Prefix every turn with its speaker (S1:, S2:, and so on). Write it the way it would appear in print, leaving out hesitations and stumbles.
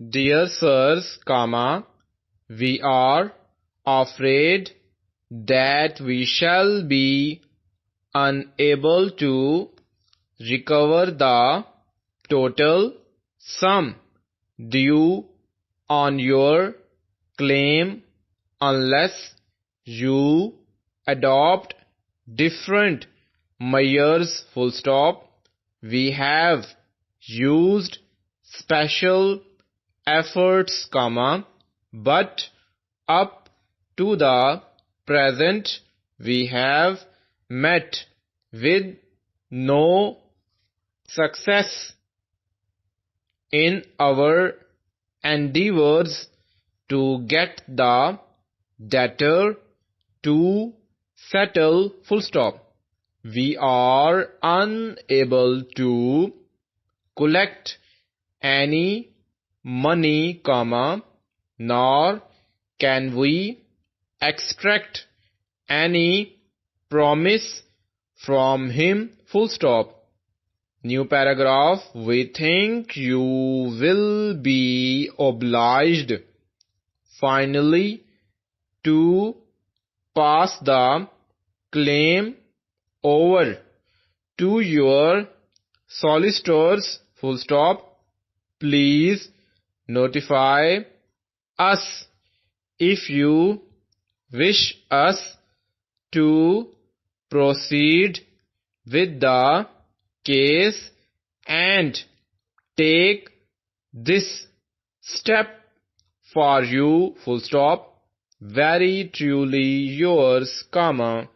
S1: Dear sirs, we are afraid that we shall be unable to recover the total sum due on your claim unless you adopt different measures. We have used special efforts, but up to the present we have met with no success in our endeavors to get the debtor to settle. We are unable to collect any money, nor can we extract any promise from him. New paragraph. We think you will be obliged finally to pass the claim over to your solicitors. Please notify us if you wish us to proceed with the case and take this step for you. Very truly yours,